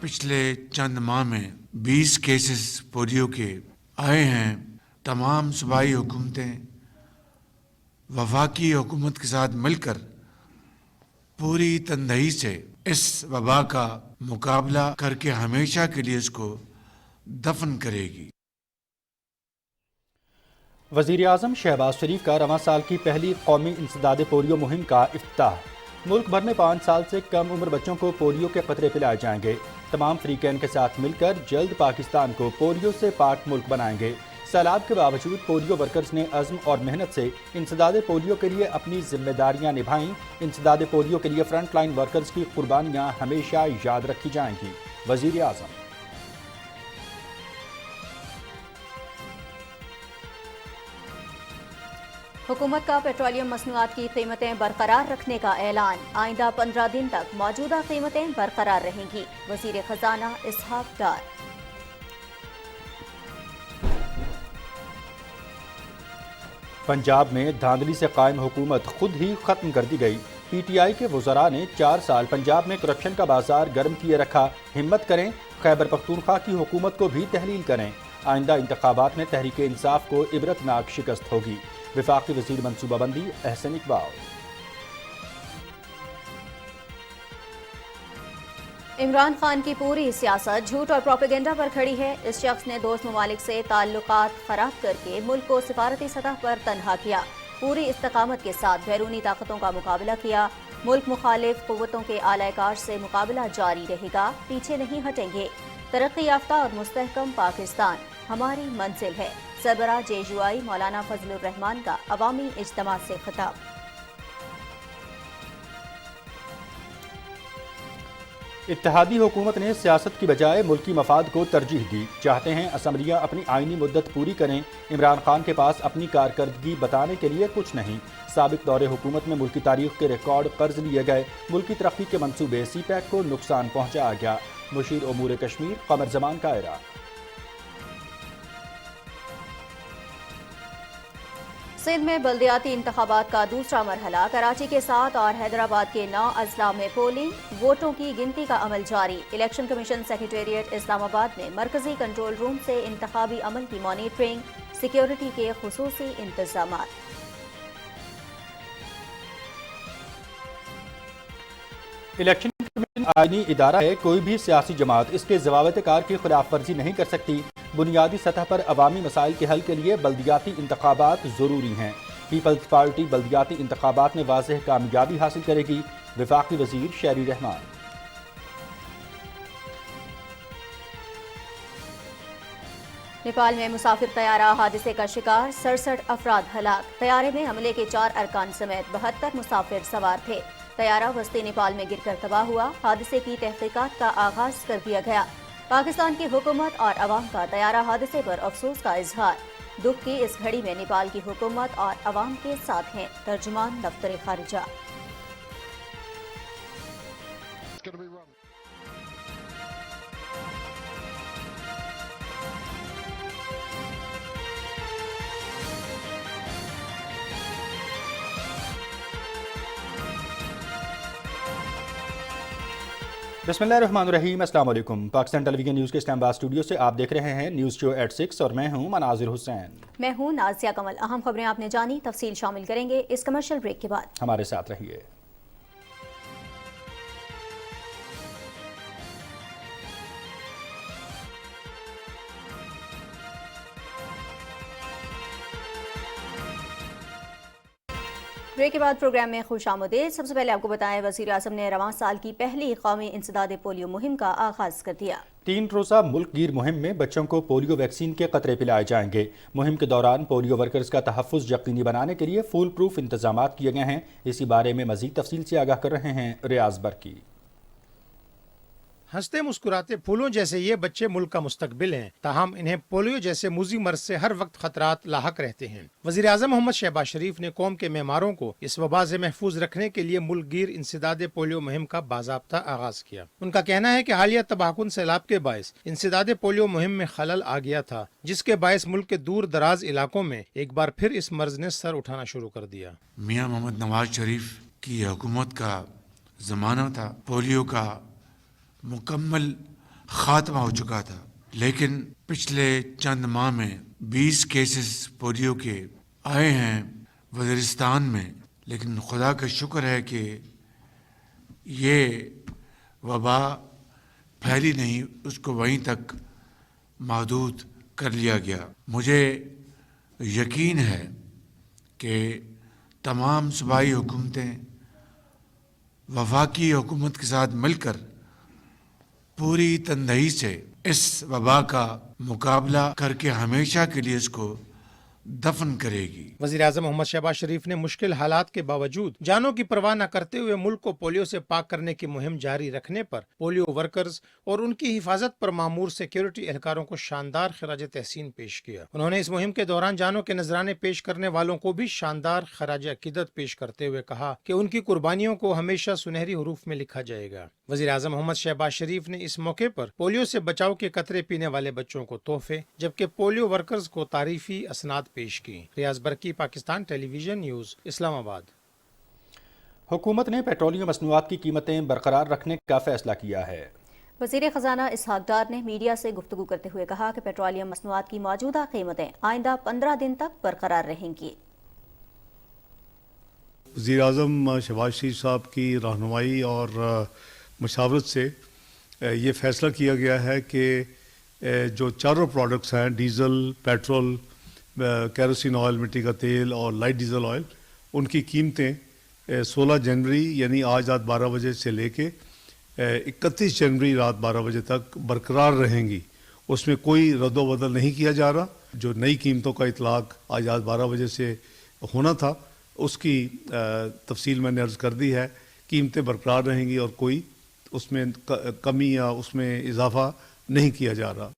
पिछले चंद माह में 20 केसेस पोलियो के आए हैं। तमाम सूबाई हुकूमतें वफाकी हुकूमत के साथ मिलकर पूरी तनदेही से इस वबा का मुकाबला करके हमेशा के लिए इसको दफन करेगी। वज़ीर आज़म शहबाज शरीफ का रवां साल की पहली कौमी इंसदाद पोलियो मुहिम का इफ्तिताह। मुल्क भर में 5 साल से कम उम्र बच्चों को पोलियो के कतरे पिलाए जाएंगे। तमाम फ्रीकैन के साथ मिलकर जल्द पाकिस्तान को पोलियो से पाक मुल्क बनाएंगे। सैलाब के बावजूद पोलियो वर्कर्स ने अज़्म और मेहनत से इंसदाद पोलियो के लिए अपनी जिम्मेदारियां निभाईं। इंसदाद पोलियो के लिए फ्रंट लाइन वर्कर्स की कुर्बानियां हमेशा याद रखी जाएंगी। वज़ीर आज़म। हुकूमत का पेट्रोलियम मसनूआत की कीमतें बरकरार रखने का ऐलान। आइंदा 15 दिन तक मौजूदा कीमतें बरकरार रहेंगी। वज़ीर खजाना इसहाक डार। पंजाब में धांधली से कायम हुकूमत खुद ही खत्म कर दी गई। PTI के वज़रा ने 4 साल पंजाब में करप्शन का बाजार गर्म किए रखा। हिम्मत करें, खैबर पख्तूनख्वा की हुकूमत को भी तहलील करें। आइंदा इंतखाबात में तहरीक इंसाफ को इबरतनाक शिकस्त होगी। वफाकी वज़ीर मनसूबाबंदी अहसन इकबाल। इमरान खान की पूरी सियासत झूठ और प्रोपेगेंडा पर खड़ी है। इस शख्स ने दोस्त ममालिक से ताल्लुकात खराब करके मुल्क को सिफारती सतह पर तनहा किया। पूरी इस्तकामत के साथ बैरूनी ताकतों का मुकाबला किया। मुल्क मुखालिफ कुव्वतों के आलाकार से मुकाबला जारी रहेगा, पीछे नहीं हटेंगे। तरक्की याफ्ता और मुस्तहकम पाकिस्तान हमारी मंजिल है। सरबराह JUI मौलाना फजलुर रहमान का अवामी इज्तिमा से खिताब। इत्तेहादी हुकूमत ने सियासत की बजाय मुल्की मफाद को तरजीह दी। चाहते हैं असम्बलियाँ अपनी आइनी मुद्दत पूरी करें। इमरान खान के पास अपनी कारकर्दगी बताने के लिए कुछ नहीं। साबिक दौरे हुकूमत में मुल्की तारीख के रिकॉर्ड कर्ज लिए गए। मुल्की तरक्की के मंसूबे CPEC को नुकसान पहुँचाया गया। मुशीर उमूर कश्मीर कमर जमान का एरा। सिंध में बल्दियाती इंतखाबात का दूसरा मरहला। कराची के 7 और हैदराबाद के 9 अजला में पोलिंग। वोटों की गिनती का अमल जारी। इलेक्शन कमीशन सेक्रेटेरिएट इस्लामाबाद में मरकजी कंट्रोल रूम से इंतखाबी अमल की मॉनिटरिंग। सिक्योरिटी के खुसूसी इंतजामात। इलेक्शन कमीशन आईनी इदारा है। कोई भी सियासी जमात इसके ज़वाबित कार की खिलाफ वर्जी नहीं कर सकती। बुनियादी सतह पर अवामी मसाइल के हल के लिए बल्दियाती इंतखाबात ज़रूरी हैं। पीपल्स पार्टी बल्दियाती इंतखाबात में वाज़ेह कामयाबी हासिल करेगी। वफाकी वज़ीर शहरी रहमान। नेपाल में मुसाफिर तैयारा हादसे का शिकार। 67 अफराद हलाक। तैयारे में हमले के 4 अरकान समेत 72 मुसाफिर सवार थे। तैयारा वस्ती नेपाल में गिरकर तबाह हुआ। हादसे की तहकीकात का आगाज कर दिया गया। पाकिस्तान की हुकूमत और अवाम का तैयारा हादसे पर अफसोस का इजहार। दुख की इस घड़ी में नेपाल की हुकूमत और अवाम के साथ हैं। तर्जुमान दफ्तर खारिजा। बिस्मिल्लाहिर्रहमानिर्रहीम। अस्सलाम वालेकुम। पाकिस्तान टेलीविजन न्यूज़ के इस्लामाबाद स्टूडियो से आप देख रहे हैं न्यूज़ शो एट 6 और मैं हूं मनाजिर हुसैन। मैं हूं नाज़िया कमल। अहम खबरें आपने जानी, तफसील शामिल करेंगे इस कमर्शियल ब्रेक के बाद। हमारे साथ रहिए। ब्रेक के बाद प्रोग्राम में खुश आमदीद। सबसे पहले आपको बताएं, वज़ीर आज़म ने रवां साल की पहली कौमी इंसदाद पोलियो मुहिम का आगाज कर दिया। 3 रोज़ा मुल्क गिर मुहिम में बच्चों को पोलियो वैक्सीन के कतरे पिलाए जाएंगे। मुहिम के दौरान पोलियो वर्कर्स का तहफ़्फ़ुज़ यकीनी बनाने के लिए फुल प्रूफ इंतजाम किए गए हैं। इसी बारे में मज़ीद तफसील से आगाह कर रहे हैं रियाज बरकी। हंसते मुस्कुराते फूलों जैसे ये बच्चे मुल्क का मुस्तकबिल हैं, ताहम इन्हें पोलियो जैसे मूजी मर्ज से हर वक्त खतरात लाहक रहते हैं। वज़ीर आज़म मोहम्मद शहबाज शरीफ ने कौम के मेहमारों को इस वबा से महफूज रखने के लिए मुल्क गिर इंसदाद पोलियो मुहिम का बाज़ाब्ता आगाज किया। उनका कहना है कि हालिया तबाहकुन सैलाब के बायस इंसदाद पोलियो मुहिम में खलल आ गया था, जिसके बायस मुल्क के दूर दराज इलाकों में एक बार फिर इस मर्ज ने सर उठाना शुरू कर दिया। मियाँ मोहम्मद नवाज शरीफ की हुकूमत का ज़माना था। पोलियो का मुकम्मल खात्मा हो चुका था, लेकिन पिछले चंद माह में 20 केसेस पोलियो के आए हैं वज़ीरिस्तान में। लेकिन खुदा का शुक्र है कि ये वबा फैली नहीं, उसको वहीं तक महदूद कर लिया गया। मुझे यकीन है कि तमाम सूबाई हुकूमतें वफाकी हुकूमत के साथ मिलकर पूरी तनदेही से इस वबा का मुकाबला करके हमेशा के लिए इसको दफन करेगी। वज़ीर-ए-आज़म मोहम्मद शहबाज शरीफ ने मुश्किल हालात के बावजूद जानों की परवाह न करते हुए मुल्क को पोलियो से पाक करने की मुहिम जारी रखने पर पोलियो वर्कर्स और उनकी हिफाजत पर मामूर सिक्योरिटी एहलकारों को शानदार खराज तहसीन पेश किया। उन्होंने इस मुहिम के दौरान जानों के नजराने पेश करने वालों को भी शानदार खराज अकीदत पेश करते हुए कहा कि उनकी कुर्बानियों को हमेशा सुनहरी हरूफ में लिखा जाएगा। वज़ीर-ए-आज़म मोहम्मद शहबाज शरीफ ने इस मौके पर पोलियो से बचाव के कतरे पीने वाले बच्चों को तोहफे जबकि पोलियो वर्कर्स को तारीफी असनाद पेश की। रियाज बरकी, पाकिस्तान टेलीविजन न्यूज़, इस्लामाबाद। हुकूमत ने पेट्रोलियम मसनूआत की कीमतें बरकरार रखने का फैसला किया है। वज़ीर ख़जाना इसहाक डार ने मीडिया से गुफ्तगू करते हुए कहा कि पेट्रोलियम मसनूआत की मौजूदा कीमतें आइंदा 15 दिन तक बरकरार रहेंगी। वज़ीर-ए-आज़म शहबाज शरीफ साहब की रहनुमाई और मशावरत से ये फ़ैसला किया गया है कि जो चारों प्रोडक्ट्स हैं, डीज़ल, पेट्रोल, केरोसिन ऑयल, मिट्टी का तेल और लाइट डीज़ल ऑयल, उनकी कीमतें 16 जनवरी यानी आज रात 12 बजे से लेके 31 जनवरी रात 12 बजे तक बरकरार रहेंगी। उसमें कोई रद्द-ओ-बदल नहीं किया जा रहा। जो नई कीमतों का इतलाक़ आज रात 12 बजे से होना था, उसकी तफसील मैंने अर्ज़ कर दी है। कीमतें बरकरार रहेंगी और कोई उसमें कमी या उसमें इजाफा नहीं किया जा रहा।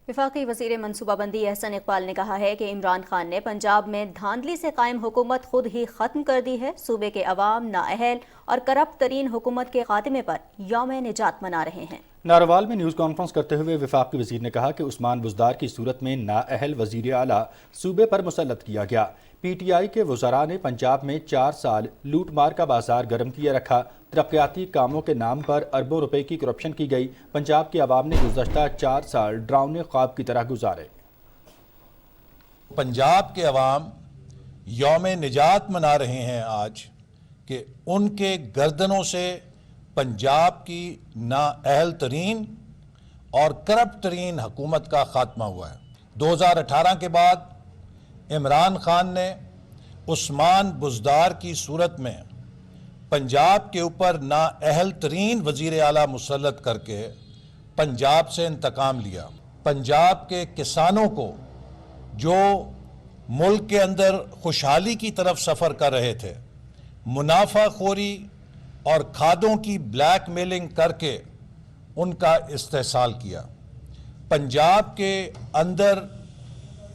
वफाकी वज़ीर मनसूबाबंदी एहसन इकबाल ने कहा है कि इमरान खान ने पंजाब में धांधली से कायम हुकूमत खुद ही ख़त्म कर दी है। सूबे के अवाम नाअहल और करप्ट तरीन हुकूमत के खात्मे पर यौम निजात मना रहे हैं। नारोवाल में न्यूज़ कॉन्फ्रेंस करते हुए वफाकी वज़ीर ने कहा कि उस्मान बुज़दार की सूरत में नाअहल वज़ीर आला सूबे पर मुसल्लत किया गया। PTI के वज़रा ने पंजाब में 4 साल लूट मार का बाजार गर्म किए रखा। तरक्याती कामों के नाम पर अरबों रुपए की करप्शन की गई। पंजाब के अवाम ने गुज़श्ता 4 साल डरावने ख्वाब की तरह गुजारे। पंजाब के अवाम यौम निजात मना रहे हैं आज कि उनके गर्दनों से पंजाब की नाअहल तरीन और करप्ट तरीन हुकूमत का खात्मा हुआ है। 2018 के बाद इमरान खान ने उस्मान बुज़दार की सूरत में पंजाब के ऊपर नाअहल तरीन वज़ीर आला मुसल्लत करके पंजाब से इंतकाम लिया। पंजाब के किसानों को जो मुल्क के अंदर खुशहाली की तरफ सफ़र कर रहे थे, मुनाफाखोरी और खादों की ब्लैक मेलिंग करके उनका इस्तेहसाल किया। पंजाब के अंदर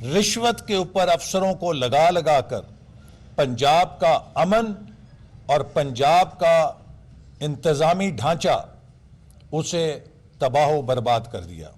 रिश्वत के ऊपर अफसरों को लगा लगा कर पंजाब का अमन और पंजाब का इंतज़ामी ढांचा उसे तबाह बर्बाद कर दिया।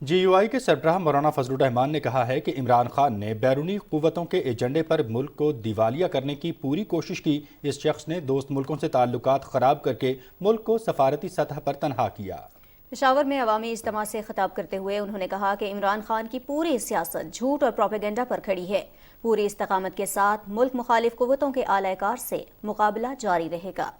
GUI के सरबराह मौलाना फजलुर रहमान ने कहा है कि इमरान खान ने बैरूनी कुव्वतों के एजेंडे पर मुल्क को दिवालिया करने की पूरी कोशिश की। इस शख्स ने दोस्त मुल्कों से ताल्लुकात ख़राब करके मुल्क को सफारती सतह पर तनहा किया। पेशावर में अवामी इज्तिमा से खिताब करते हुए उन्होंने कहा कि इमरान खान की पूरी सियासत झूठ और प्रोपेगेंडा पर खड़ी है। पूरी इस्तकामत के साथ मुल्क मुखालिफ कुव्वतों के आलाकार से मुकाबला जारी रहेगा।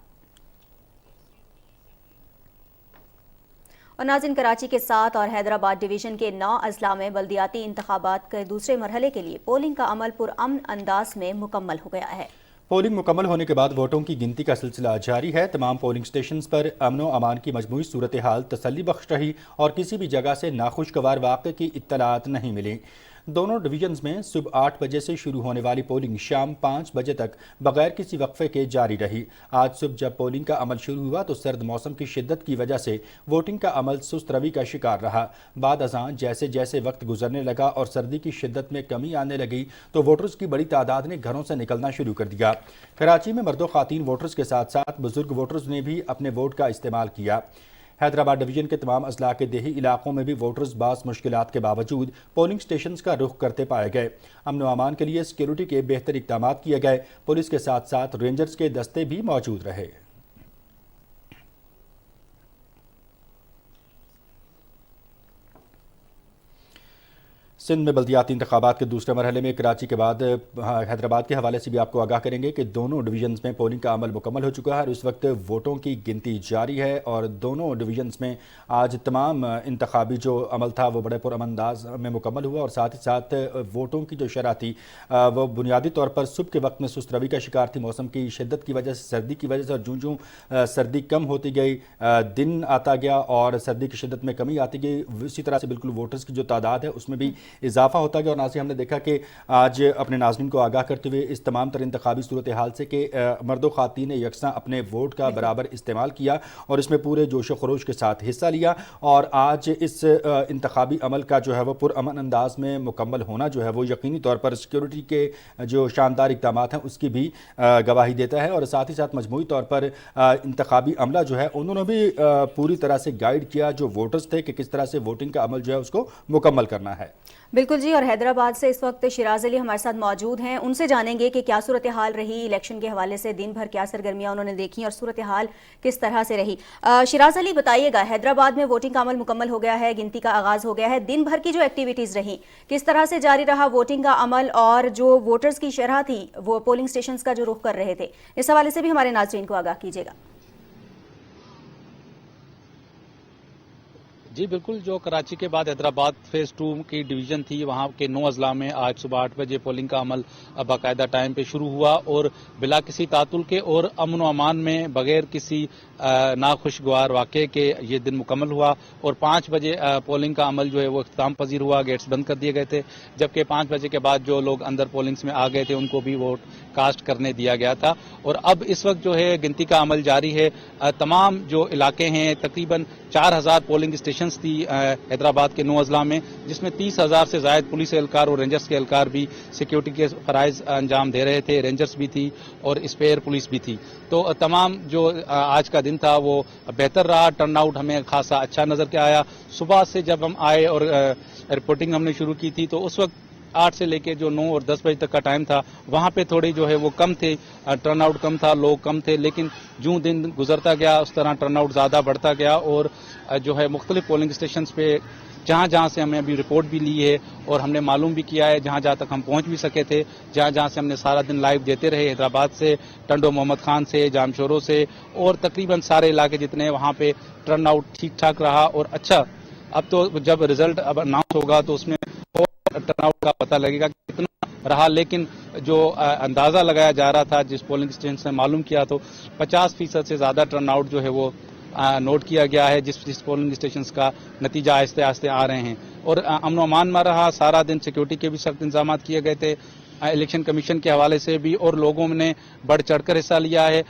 और नाज़रीन, कराची के 7 और हैदराबाद डिवीज़न के 9 अजला में बल्दियाती इंतखाबात के दूसरे मरहले के लिए पोलिंग का अमल पुरअमन अंदाज में मुकम्मल हो गया है। पोलिंग मुकम्मल होने के बाद वोटों की गिनती का सिलसिला जारी है। तमाम पोलिंग स्टेशन पर अमन व अमान की मजमूई सूरत हाल तसल्ली बख्श रही और किसी भी जगह से नाखुशगवार वाक़े की इत्तलात नहीं मिली। दोनों डिवीजन्स में सुबह 8 बजे से शुरू होने वाली पोलिंग शाम 5 बजे तक बगैर किसी वक्फे के जारी रही। आज सुबह जब पोलिंग का अमल शुरू हुआ तो सर्द मौसम की शिद्दत की वजह से वोटिंग का अमल सुस्त रवि का शिकार रहा। बाद अज़ां जैसे जैसे वक्त गुजरने लगा और सर्दी की शिद्दत में कमी आने लगी तो वोटर्स की बड़ी तादाद ने घरों से निकलना शुरू कर दिया। कराची में मर्दो खातीन वोटर्स के साथ साथ बुजुर्ग वोटर्स ने भी अपने वोट का इस्तेमाल किया। हैदराबाद डिवीजन के तमाम अजला के देही इलाकों में भी वोटर्स बास मुश्किलात के बावजूद पोलिंग स्टेशन का रुख करते पाए गए। अमन व अमान के लिए सिक्योरिटी के बेहतर इक़दाम किए गए। पुलिस के साथ साथ रेंजर्स के दस्ते भी मौजूद रहे। سندھ میں بلدیاتی انتخابات کے دوسرے مرحلے میں کراچی کے بعد حیدرآباد کے حوالے سے بھی آپ کو آگاہ کریں گے کہ دونوں ڈویژنز میں پولنگ کا عمل مکمل ہو چکا ہے اور اس وقت ووٹوں کی گنتی جاری ہے، اور دونوں ڈویژنز میں آج تمام انتخابی جو عمل تھا وہ بڑے پرامن انداز میں مکمل ہوا، اور ساتھ ہی ساتھ ووٹوں کی جو شرح تھی وہ بنیادی طور پر صبح کے وقت میں سست روی کا شکار تھی، موسم کی شدت کی وجہ سے، سردی کی وجہ سے، اور جوں سردی کم ہوتی گئی، دن آتا گیا اور سردی کی شدت میں کمی آتی گئی، اسی طرح سے بالکل ووٹرز کی جو تعداد ہے اس میں بھی اضافہ ہوتا گیا۔ اور ناظرین ہم نے دیکھا کہ آج اپنے ناظرین کو آگاہ کرتے ہوئے اس تمام تر انتخابی صورتحال سے کہ مرد و خواتین نے یکساں اپنے ووٹ کا برابر استعمال کیا اور اس میں پورے جوش و خروش کے ساتھ حصہ لیا، اور آج اس انتخابی عمل کا جو ہے وہ پرامن انداز میں مکمل ہونا جو ہے وہ یقینی طور پر سیکیورٹی کے جو شاندار اقدامات ہیں اس کی بھی گواہی دیتا ہے، اور ساتھ ہی ساتھ مجموعی طور پر انتخابی عملہ جو ہے انہوں نے بھی پوری طرح سے گائیڈ کیا جو ووٹرز تھے کہ کس طرح سے ووٹنگ کا عمل جو ہے اس کو مکمل کرنا ہے۔ بالکل جی، اور حیدرآباد سے اس وقت شیراز علی ہمارے ساتھ موجود ہیں، ان سے جانیں گے کہ کیا صورتحال رہی الیکشن کے حوالے سے، دن بھر کیا سرگرمیاں انہوں نے دیکھی اور صورتحال کس طرح سے رہی۔ شیراز علی بتائیے گا، حیدرآباد میں ووٹنگ کا عمل مکمل ہو گیا ہے، گنتی کا آغاز ہو گیا ہے، دن بھر کی جو ایکٹیویٹیز رہیں کس طرح سے جاری رہا ووٹنگ کا عمل، اور جو ووٹرز کی شرح تھی وہ پولنگ سٹیشنز کا جو رخ کر رہے تھے، اس حوالے سے بھی ہمارے ناظرین کو آگاہ کیجیے گا۔ جی بالکل، جو کراچی کے بعد حیدرآباد فیز 2 کی ڈویژن تھی وہاں کے 9 اضلاع میں آج صبح 8 بجے پولنگ کا عمل باقاعدہ ٹائم پہ شروع ہوا اور بلا کسی تعطل کے اور امن و امان میں بغیر کسی ناخوشگوار واقعے کے یہ دن مکمل ہوا، اور 5 بجے پولنگ کا عمل جو ہے وہ اختتام پذیر ہوا، گیٹس بند کر دیے گئے تھے، جبکہ 5 بجے کے بعد جو لوگ اندر پولنگس میں آ گئے تھے ان کو بھی ووٹ کاسٹ کرنے دیا گیا تھا، اور اب اس وقت جو ہے گنتی کا عمل جاری ہے۔ تمام جو علاقے ہیں تقریباً 4000 پولنگ اسٹیشنز تھی حیدرآباد کے 9 اضلاع میں، جس میں 30,000 سے زائد پولیس اہلکار اور رینجرز کے اہلکار بھی سیکیورٹی کے فرائض انجام دے رہے تھے، رینجرز بھی تھی اور اسپیئر پولیس بھی تھی۔ تو تمام جو آج کا دن تھا وہ بہتر رہا، ٹرن آؤٹ ہمیں خاصا اچھا نظر کے آیا۔ صبح سے جب ہم آئے اور رپورٹنگ ہم نے شروع کی تھی تو اس وقت 8 سے لے کے جو 9 اور 10 بجے تک کا ٹائم تھا وہاں پہ تھوڑی جو ہے وہ کم تھے، ٹرن آؤٹ کم تھا، لوگ کم تھے، لیکن جو دن گزرتا گیا اس طرح ٹرن آؤٹ زیادہ بڑھتا گیا، اور جو ہے مختلف پولنگ اسٹیشنز پہ جہاں جہاں سے ہمیں ابھی رپورٹ بھی لی ہے اور ہم نے معلوم بھی کیا ہے، جہاں جہاں تک ہم پہنچ بھی سکے تھے، جہاں جہاں سے ہم نے سارا دن لائیو دیتے رہے، حیدرآباد سے، ٹنڈو محمد خان سے، جام شورو سے، اور تقریباً سارے علاقے جتنے وہاں پہ ٹرن آؤٹ ٹھیک ٹھاک رہا اور اچھا۔ اب تو جب رزلٹ اب اناؤنس ہوگا تو اس میں ٹرن آؤٹ کا پتہ لگے گا کہ کتنا رہا، لیکن جو اندازہ لگایا جا رہا تھا جس پولنگ اسٹیشن سے معلوم کیا تو 50% سے زیادہ ٹرن آؤٹ جو ہے وہ نوٹ کیا گیا ہے، جس پولنگ اسٹیشنز کا نتیجہ آہستہ آہستہ آ رہے ہیں، اور امن و امان میں رہا۔ سارا دن سیکیورٹی کے بھی سخت انتظامات کیے گئے تھے الیکشن کمیشن کے حوالے سے بھی، اور لوگوں نے بڑھ چڑھ کر حصہ لیا ہے۔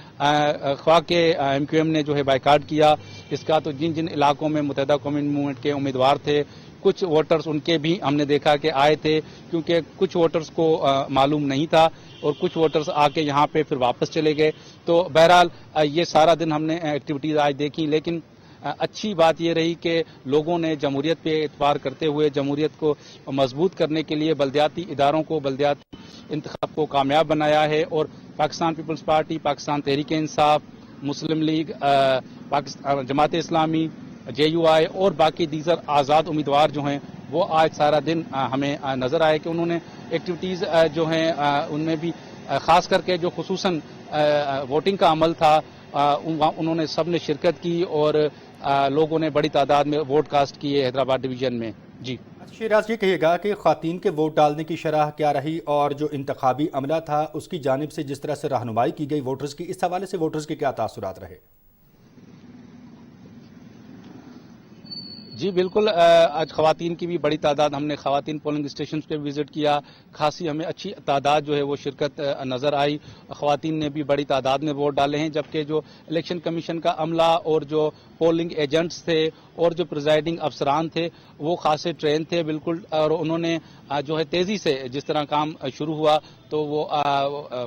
خواہ کے MQM نے جو ہے بائیکاٹ کیا اس کا، تو جن جن علاقوں میں متحدہ قومی موومنٹ کے امیدوار تھے کچھ ووٹرز ان کے بھی ہم نے دیکھا کہ آئے تھے، کیونکہ کچھ ووٹرز کو معلوم نہیں تھا اور کچھ ووٹرز آ کے یہاں پہ پھر واپس چلے گئے۔ تو بہرحال یہ سارا دن ہم نے ایکٹیویٹیز آج دیکھی، لیکن اچھی بات یہ رہی کہ لوگوں نے جمہوریت پہ اعتبار کرتے ہوئے جمہوریت کو مضبوط کرنے کے لیے بلدیاتی اداروں کو، بلدیاتی انتخاب کو کامیاب بنایا ہے، اور پاکستان پیپلز پارٹی، پاکستان تحریک انصاف، مسلم لیگ، جماعت اسلامی، JUI اور باقی دیگر آزاد امیدوار جو ہیں وہ آج سارا دن ہمیں نظر آئے کہ انہوں نے ایکٹیویٹیز جو ہیں ان میں بھی خاص کر کے جو خصوصاً ووٹنگ کا عمل تھا انہوں نے سب نے شرکت کی، اور لوگوں نے بڑی تعداد میں ووٹ کاسٹ کیے حیدرآباد ڈویژن میں۔ جی شیراز، یہ کہیے گا کہ خواتین کے ووٹ ڈالنے کی شرح کیا رہی، اور جو انتخابی عملہ تھا اس کی جانب سے جس طرح سے رہنمائی کی گئی ووٹرز کی، اس حوالے سے ووٹرز کے کیا تاثرات رہے؟ جی بالکل، آج خواتین کی بھی بڑی تعداد، ہم نے خواتین پولنگ اسٹیشنز پہ وزٹ کیا، خاصی ہمیں اچھی تعداد جو ہے وہ شرکت نظر آئی، خواتین نے بھی بڑی تعداد میں ووٹ ڈالے ہیں، جبکہ جو الیکشن کمیشن کا عملہ اور جو پولنگ ایجنٹس تھے اور جو پریزائڈنگ افسران تھے وہ خاصے ٹرین تھے بالکل، اور انہوں نے جو ہے تیزی سے جس طرح کام شروع ہوا تو وہ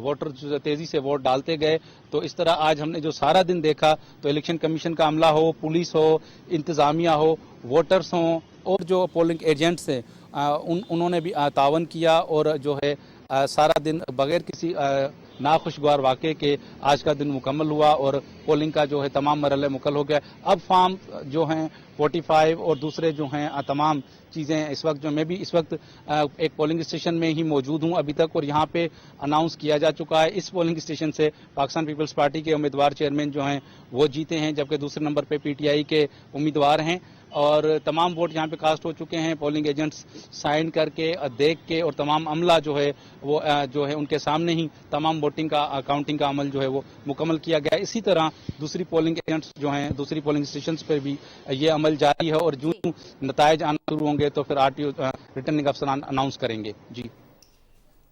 ووٹر تیزی سے ووٹ ڈالتے گئے۔ تو اس طرح آج ہم نے جو سارا دن دیکھا تو الیکشن کمیشن کا عملہ ہو، پولیس ہو، انتظامیہ ہو، ووٹرز ہوں اور جو پولنگ ایجنٹس ہیں انہوں نے بھی تعاون کیا، اور جو ہے سارا دن بغیر کسی नाखुशगवार वाक़े के आज का दिन मुकम्मल हुआ और पोलिंग का जो है तमाम मरहले मुकम्मल हो गया। अब फार्म जो हैं 45 और दूसरे जो हैं तमाम चीज़ें इस वक्त जो मैं भी इस वक्त एक पोलिंग स्टेशन में ही मौजूद हूं अभी तक, और यहाँ पे अनाउंस किया जा चुका है इस पोलिंग स्टेशन से पाकिस्तान पीपल्स पार्टी के उम्मीदवार चेयरमैन जो हैं वो जीते हैं, जबकि दूसरे नंबर पे पीटीआई के उम्मीदवार हैं। और तमाम वोट यहाँ पे कास्ट हो चुके हैं, पोलिंग एजेंट्स साइन करके देख के और तमाम अमला जो है वो जो है उनके सामने ही तमाम वोटिंग का काउंटिंग का अमल जो है वो मुकम्मल किया गया है। इसी तरह दूसरी पोलिंग एजेंट्स जो हैं दूसरी पोलिंग स्टेशन पर भी ये अमल जारी है और जो नताइज आना शुरू होंगे तो फिर आरटीओ रिटर्निंग अफसरान अनाउंस करेंगे। जी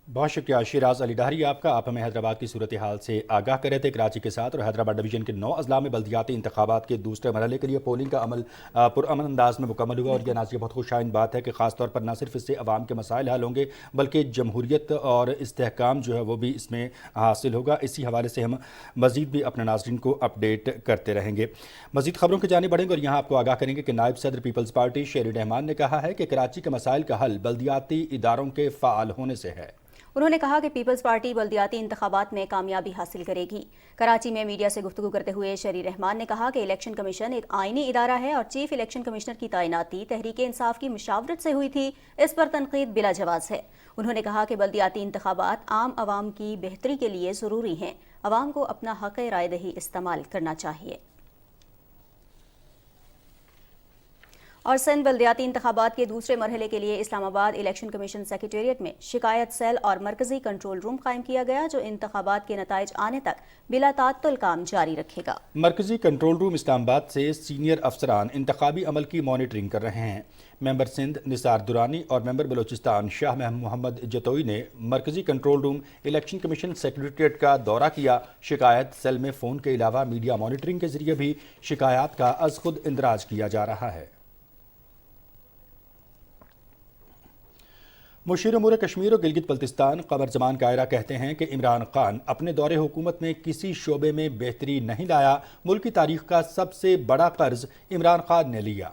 बहुत शुक्रिया शिराज अली डहरी आपका। आप हमें हैदराबाद की सूरत हाल से आगाह कर रहे थे कराची के साथ, और हैदराबाद डिवीजन के 9 अजला में बल्दियाती इंतखाबात के दूसरे मरहले के लिए पोलिंग का अमल पुरअमन अंदाज में मुकम्मल हुआ। और यह नाज़रीन बहुत खुशाइन बात है कि ख़ासतौर पर न सिर्फ इससे अवाम के मसाइल हल होंगे बल्कि जमहूरियत और इस्तेहकाम जो है वो भी इसमें हासिल होगा। इसी हवाले से हम मज़ीद भी अपने नाज़रीन को अपडेट करते रहेंगे। मज़ीद खबरों की जानिब बढ़ेंगे और यहाँ आपको आगाह करेंगे कि नायब सदर पीपल्स पार्टी शेर रहमान ने कहा है कि कराची के मसाइल का हल बल्दियाती इदारों के फ़ाल होने से है। उन्होंने कहा कि पीपल्स पार्टी बल्दियाती इंतखाबात में कामयाबी हासिल करेगी। कराची में मीडिया से गुफ्तगू करते हुए शरीर रहमान ने कहा कि इलेक्शन कमीशन एक आईनी इदारा है और चीफ इलेक्शन कमिश्नर की तैनाती तहरीक इंसाफ की मुशावरत से हुई थी, इस पर तनकीद बिला जवाज़ है। उन्होंने कहा कि बल्दियाती इंतखाबात आम आवाम की बेहतरी के लिए ज़रूरी हैं, आवाम को अपना हक़ राय दही इस्तेमाल करना चाहिए। और सिंध बल्दियाती इंतखाबात के दूसरे मरहले के लिए इस्लामाबाद इलेक्शन कमीशन सेक्रेटेरिएट में शिकायत सेल और मरकजी कंट्रोल रूम कायम किया गया, जो इंतखाबात के नताइज आने तक बिला तात्तुल काम जारी रखेगा। मरकजी कंट्रोल रूम इस्लामाबाद से सीनियर अफसरान इंतखाबी अमल की मॉनिटरिंग कर रहे हैं। मेंबर सिंध निसार दुरानी और मेंबर बलोचिस्तान शाह मोहम्मद जतोई ने मरकजी control room election commission secretariat का दौरा किया। शिकायत सेल में फ़ोन के अलावा मीडिया मॉनिटरिंग के जरिए भी शिकायत का अज खुद इंदराज किया जा रहा है। मुशीर उमूर कश्मीर और गिलगित बल्तिस्तान कमर जमान कायरा कहते हैं कि इमरान खान अपने दौरे हुकूमत में किसी शोबे में बेहतरी नहीं लाया। मुल्क की तारीख का सबसे बड़ा कर्ज इमरान खान ने लिया।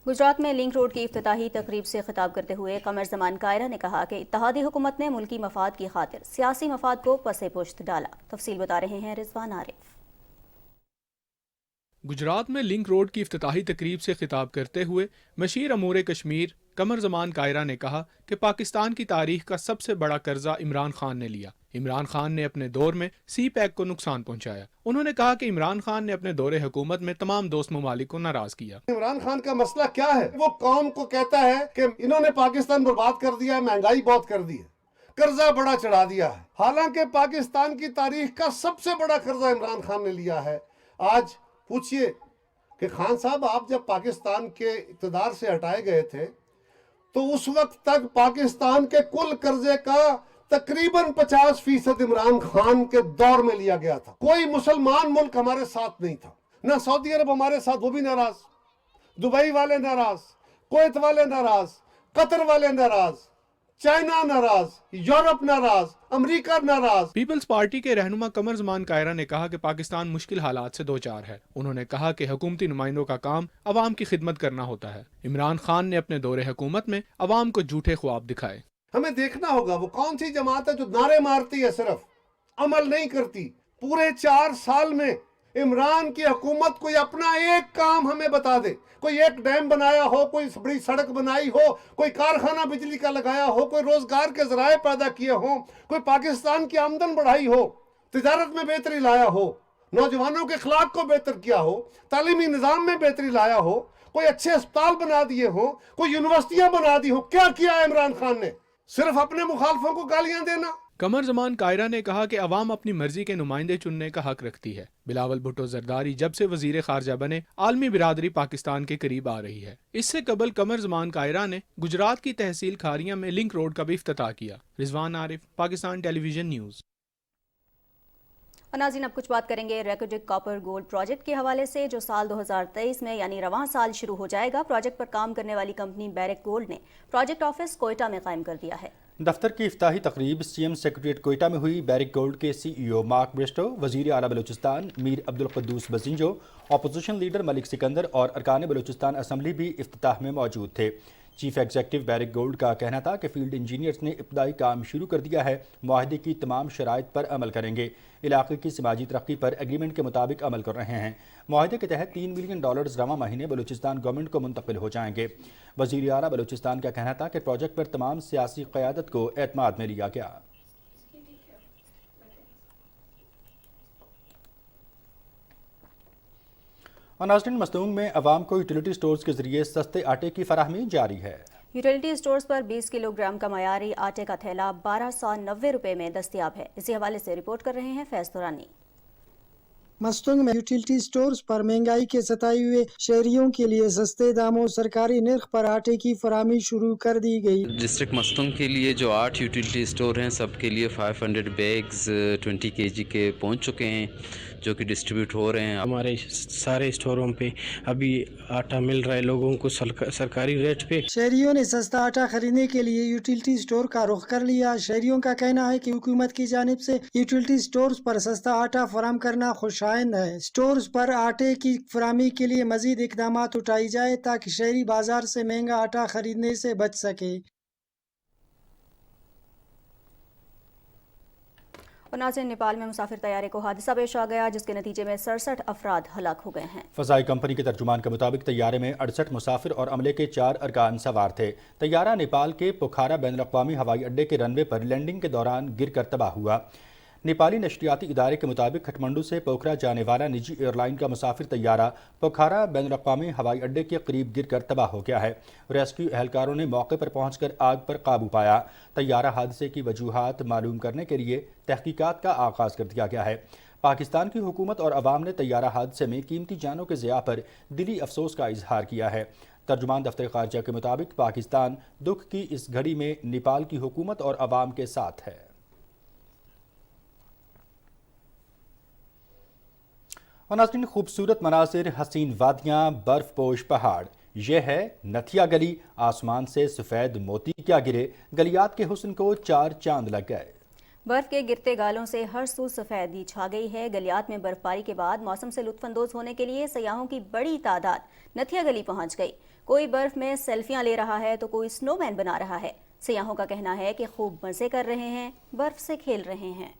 गुजरात में लिंक रोड की इफ्तिताही तकरीब से खिताब करते हुए कमर जमान कायरा ने कहा कि इत्तेहादी हुकूमत ने मुल्की मफाद की खातिर सियासी मफाद को पसे पुश्त डाला। तफसील बता रहे हैं रिजवान आरिफ। गुजरात में लिंक रोड की इफ्तिताही तकरीब से खिताब करते हुए मशीर अमूर कश्मीर कमर जमान कायरा ने कहा कि पाकिस्तान की तारीख का सबसे बड़ा कर्जा इमरान खान ने लिया। इमरान खान ने अपने दौर में सी पैक को नुकसान पहुंचाया। उन्होंने कहा कि इमरान खान ने अपने दौरे हुकूमत में तमाम दोस्त ममालिक को नाराज किया। इमरान खान का मसला क्या है? वो कौम को कहता है कि इन्होंने पाकिस्तान बर्बाद कर दिया, महंगाई बहुत कर दी है, कर्जा बड़ा चढ़ा दिया है। हालांकि पाकिस्तान की तारीख का सबसे बड़ा कर्जा इमरान खान ने लिया है। आज पूछिए कि खान साहब, आप जब पाकिस्तान के इक़्तिदार से हटाए गए थे तो उस वक्त तक पाकिस्तान के कुल कर्जे का तकरीबन 50% इमरान खान के दौर में लिया गया था। कोई मुसलमान मुल्क हमारे साथ नहीं था, ना सऊदी अरब हमारे साथ, वो भी नाराज, दुबई वाले नाराज, कुवैत वाले नाराज, कतर वाले नाराज, चाइना नाराज, यूरोप नाराज, अमेरिका नाराज। पीपल्स पार्टी के रहनुमा कमर जमान कायरा ने कहा कि पाकिस्तान मुश्किल हालात से दो चार है। उन्होंने कहा कि हुकूमती नुमाइंदों का काम अवाम की खिदमत करना होता है। इमरान खान ने अपने दौरे हुकूमत में अवाम को झूठे ख्वाब दिखाए। हमें देखना होगा वो कौन सी जमात है जो नारे मारती है, सिर्फ अमल नहीं करती। पूरे 4 साल में इमरान की हुकूमत कोई अपना एक काम हमें बता दे। कोई एक डैम बनाया हो, कोई बड़ी सड़क बनाई हो, कोई कारखाना बिजली का लगाया हो, कोई रोजगार के जराए पैदा किए हो, कोई पाकिस्तान की आमदन बढ़ाई हो, तिजारत में बेहतरी लाया हो, नौजवानों के अखलाक को बेहतर किया हो, तालीमी निज़ाम में बेहतरी लाया हो, कोई अच्छे अस्पताल बना दिए हो, कोई यूनिवर्सिटियां बना दी हो। क्या किया है इमरान खान ने? सिर्फ अपने मुखालफों को गालियां देना। कमर जमान कायरा ने कहा कि अवाम अपनी मर्जी के नुमाइंदे चुनने का हक रखती है। बिलावल भुट्टो जरदारी जब से वजीर खारजा बने, आलमी बिरादरी पाकिस्तान के करीब आ रही है। इससे कबल कमर जमान कायरा ने गुजरात की तहसील खारिया में लिंक रोड का भी इफ्तिताह किया। Rizwan Arif, Pakistan television news. नाज़रीन, अब कुछ बात करेंगे रेकोडिक कॉपर गोल्ड प्रोजेक्ट के हवाले से, जो साल 2023 में यानी रवां साल शुरू हो जाएगा। प्रोजेक्ट पर काम करने वाली कंपनी बैरिक गोल्ड ने प्रोजेक्ट ऑफिस कोयटा में कायम कर दिया है। दफ्तर की इफ्ताही तकरीब सीएम सेक्रेटेरिएट कोयटा में हुई। बैरिक गोल्ड के CEO मार्क ब्रिस्टो, वजीर आला बलूचिस्तान मीर अब्दुल कुद्दूस बजिंजो, अपोजिशन लीडर मलिक सिकंदर और अरकान बलूचिस्तान असम्बली भी इफ्तिताह में मौजूद थे। چیف ایگزیکٹو بیرک گولڈ کا کہنا تھا کہ فیلڈ انجینئرز نے ابتدائی کام شروع کر دیا ہے، معاہدے کی تمام شرائط پر عمل کریں گے، علاقے کی سماجی ترقی پر ایگریمنٹ کے مطابق عمل کر رہے ہیں۔ معاہدے کے تحت $3 ملین رواں مہینے بلوچستان گورنمنٹ کو منتقل ہو جائیں گے۔ وزیر اعلیٰ بلوچستان کا کہنا تھا کہ پروجیکٹ پر تمام سیاسی قیادت کو اعتماد میں لیا گیا۔ اور ناظرین، مستونگ میں عوام کو یوٹیلیٹی سٹورز کے ذریعے سستے آٹے کی فراہمی جاری ہے۔ یوٹیلیٹی سٹورز پر 20 کلو گرام کا معیاری آٹے کا تھیلا 1290 روپے میں دستیاب ہے۔ اسی حوالے سے رپورٹ کر رہے ہیں فیض دورانی۔ مستونگ میں یوٹیلیٹی سٹورز پر مہنگائی کے ستائے ہوئے شہریوں کے لیے سستے داموں سرکاری نرخ پر آٹے کی فراہمی شروع کر دی گئی۔ ڈسٹرکٹ مستونگ کے لیے جو 8 یوٹیلیٹی سٹور ہیں، سب کے لیے 500 بیگز 20 kg کے پہنچ چکے ہیں، جو کہ ڈسٹریبیوٹ ہو رہے ہیں۔ ہمارے سارے اسٹوروں پہ ابھی آٹا مل رہا ہے لوگوں کو سرکاری ریٹ پہ۔ شہریوں نے سستا آٹا خریدنے کے لیے یوٹیلیٹی سٹور کا رخ کر لیا۔ شہریوں کا کہنا ہے کہ حکومت کی جانب سے یوٹیلیٹی سٹورز پر سستا آٹا فراہم کرنا خوش آئند ہے۔ سٹورز پر آٹے کی فراہمی کے لیے مزید اقدامات اٹھائی جائے تاکہ شہری بازار سے مہنگا آٹا خریدنے سے بچ سکے۔ اور ناظرین، نیپال میں مسافر طیارے کو حادثہ پیش آ گیا، جس کے نتیجے میں 67 افراد ہلاک ہو گئے ہیں۔ فضائی کمپنی کے ترجمان کے مطابق طیارے میں 68 مسافر اور عملے کے 4 ارکان سوار تھے۔ طیارہ نیپال کے پوکھارا بین الاقوامی ہوائی اڈے کے رن وے پر لینڈنگ کے دوران گر کر تباہ ہوا۔ نیپالی نشریاتی ادارے کے مطابق کھٹمنڈو سے پوکھرا جانے والا نجی ایئر لائن کا مسافر طیارہ پوکھارا بین الاقوامی ہوائی اڈے کے قریب گر کر تباہ ہو گیا ہے۔ ریسکیو اہلکاروں نے موقع پر پہنچ کر آگ پر قابو پایا۔ طیارہ حادثے کی وجوہات معلوم کرنے کے لیے تحقیقات کا آغاز کر دیا گیا ہے۔ پاکستان کی حکومت اور عوام نے طیارہ حادثے میں قیمتی جانوں کے ضیاع پر دلی افسوس کا اظہار کیا ہے۔ ترجمان دفتر خارجہ کے مطابق پاکستان دکھ کی اس گھڑی میں نیپال کی حکومت اور عوام کے ساتھ ہے۔ اور ناظرین، خوبصورت مناظر، حسین وادیاں، برف پوش پہاڑ، یہ ہے نتھیا گلی۔ آسمان سے سفید موتی کیا گرے، گلیات کے حسن کو 4 چاند لگ گئے۔ برف کے گرتے گالوں سے ہر سو سفیدی چھا گئی ہے۔ گلیات میں برف باری کے بعد موسم سے لطف اندوز ہونے کے لیے سیاحوں کی بڑی تعداد نتھیا گلی پہنچ گئی۔ کوئی برف میں سیلفیاں لے رہا ہے تو کوئی سنو مین بنا رہا ہے۔ سیاحوں کا کہنا ہے کہ خوب مزے کر رہے ہیں، برف سے کھیل رہے ہیں۔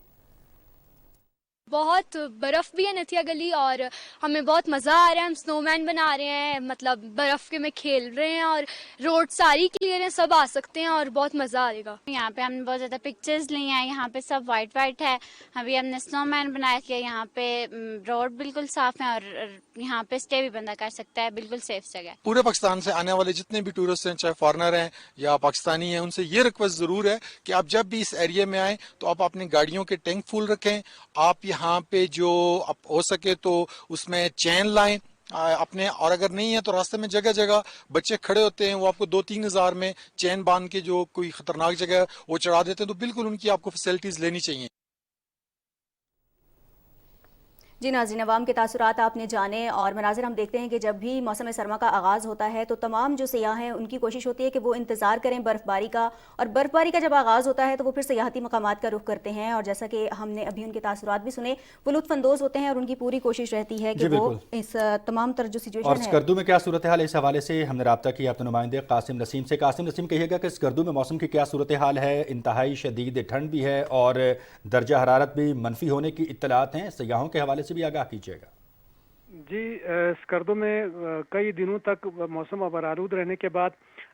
بہت برف بھی ہے نتھیا گلی اور ہمیں بہت مزہ آ رہا ہے۔ ہم سنو مین بنا رہے ہیں، مطلب برف کے میں کھیل رہے ہیں اور روڈ ساری کلیئر ہیں، سب آ سکتے ہیں اور بہت مزہ آئے گا۔ یہاں پہ ہم نے بہت زیادہ پکچرز لی ہیں، یہاں پہ سب وائٹ وائٹ ہے۔ ابھی ہم نے سنو مین بنایا کیا، یہاں پہ روڈ بالکل صاف ہے اور یہاں پہ اسٹے بھی بندہ کر سکتا ہے، بالکل سیف جگہ ہے۔ پورے پاکستان سے آنے والے جتنے بھی ٹورسٹ ہیں، چاہے فارنر ہیں یا پاکستانی ہیں، ان سے یہ ریکویسٹ ضرور ہے کہ آپ جب بھی اس ایریا میں آئیں تو آپ اپنی گاڑیوں کے ٹینک فل رکھیں۔ آپ یہاں پہ جو ہو سکے تو اس میں چین لائیں اپنے، اور اگر نہیں ہے تو راستے میں جگہ جگہ بچے کھڑے ہوتے ہیں، وہ آپ کو 2-3 ہزار میں چین باندھ کے جو کوئی خطرناک جگہ ہے وہ چڑھا دیتے ہیں، تو بالکل ان کی آپ کو فیسلٹیز لینی چاہیے۔ جی ناظرین، عوام کے تاثرات آپ نے جانے، اور مناظر ہم دیکھتے ہیں کہ جب بھی موسم سرما کا آغاز ہوتا ہے تو تمام جو سیاح ہیں ان کی کوشش ہوتی ہے کہ وہ انتظار کریں برف باری کا، اور برف باری کا جب آغاز ہوتا ہے تو وہ پھر سیاحتی مقامات کا رخ کرتے ہیں، اور جیسا کہ ہم نے ابھی ان کے تاثرات بھی سنے، وہ لطف اندوز ہوتے ہیں اور ان کی پوری کوشش رہتی ہے کہ وہ اس تمام تر جو سچویشن ہے۔ اور اسکردو میں کیا صورتحال ہے، اس حوالے سے ہم نے رابطہ کیا اپنے نمائندے قاسم نسیم سے۔ قاسم نسیم، کہیے گا کہ اسکردو میں موسم کی کیا صورتحال ہے؟ انتہائی شدید ٹھنڈ بھی ہے اور درجہ حرارت بھی منفی ہونے کی اطلاعات ہیں، سیاحوں کے حوالے سے بھی آگاہ کیجیے گا۔ جی، اسکردو میں کئی دنوں تک موسم ابرآلود رہنے کے بعد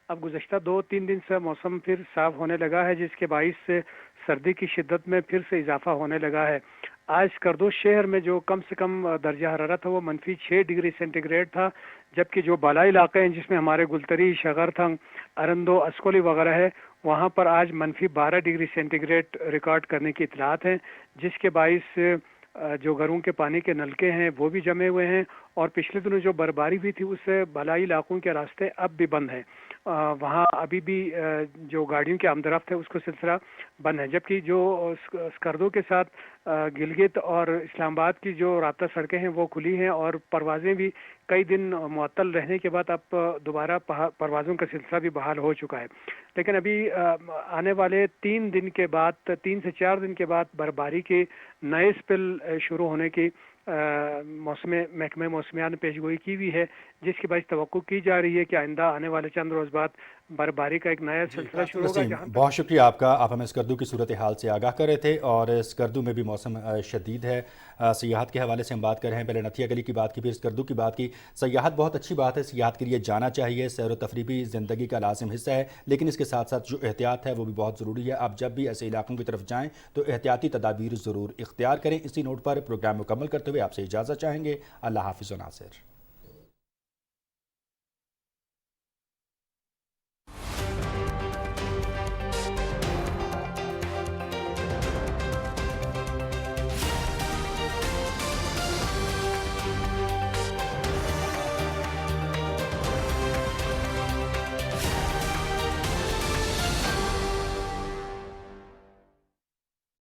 اب گزشتہ 2-3 دن سے موسم پھر صاف ہونے لگا ہے، جس کے باعث سے سردی کی شدت میں پھر سے اضافہ ہونے لگا ہے۔ آج اسکردو شہر میں جو کم سے کم درجہ حرارت ہے وہ -6 ڈگری سینٹی گریڈ تھا، جبکہ جو بالائی علاقے ہیں جس میں ہمارے گلتری، شغرتھنگ، ارندو، اسکولی وغیرہ ہے، وہاں پر آج -12 ڈگری سینٹی گریڈ ریکارڈ کرنے کی اطلاعات ہیں، جس کے باعث جو گھروں کے پانی کے نلکے ہیں وہ بھی جمے ہوئے ہیں، اور پچھلے دنوں جو برفباری ہوئی تھی اس سے بالائی علاقوں کے راستے اب بھی بند ہیں۔ وہاں ابھی بھی جو گاڑیوں کی آمد و رفت ہے اس کو سلسلہ بند ہے، جبکہ جو اسکردو کے ساتھ گلگت اور اسلام آباد کی جو رابطہ سڑکیں ہیں وہ کھلی ہیں، اور پروازیں بھی کئی دن معطل رہنے کے بعد اب دوبارہ پروازوں کا سلسلہ بھی بحال ہو چکا ہے۔ لیکن ابھی آنے والے 3 دن کے بعد، 3 سے 4 دن کے بعد برفباری کے نئے سپل شروع ہونے کی محکمہ موسمیات نے پیشگوئی کی ہوئی ہے، جس کے باعث توقع کی جا رہی ہے کہ آئندہ آنے والے چند روز بعد बर्फबारी का एक नया सिलसिला शुरू होगा। वसीम, जहाँ बहुत शुक्रिया आपका। आप हमें स्कर्दू की सूरत हाल से आगाह कर रहे थे और स्कर्दू में भी मौसम शदीद है। सियाहत के हवाले से हम बात कर रहे हैं, पहले नथिया गली की बात की, फिर स्कर्दू की बात की। सियाहत बहुत अच्छी बात है, सियाहत के लिए जाना चाहिए, सैर व तफरीह भी ज़िंदगी का लाजिम हिस्सा है, लेकिन इसके साथ साथ जो एहतियात है वो भी बहुत ज़रूरी है। आप जब भी ऐसे इलाकों की तरफ जाएँ तो एहतियाती तदाबीर ज़रूर इख्तियार करें। इसी नोट पर प्रोग्राम मुकम्मल करते हुए आपसे इजाज़त चाहेंगे। अल्लाह हाफ़िज़ व नासिर।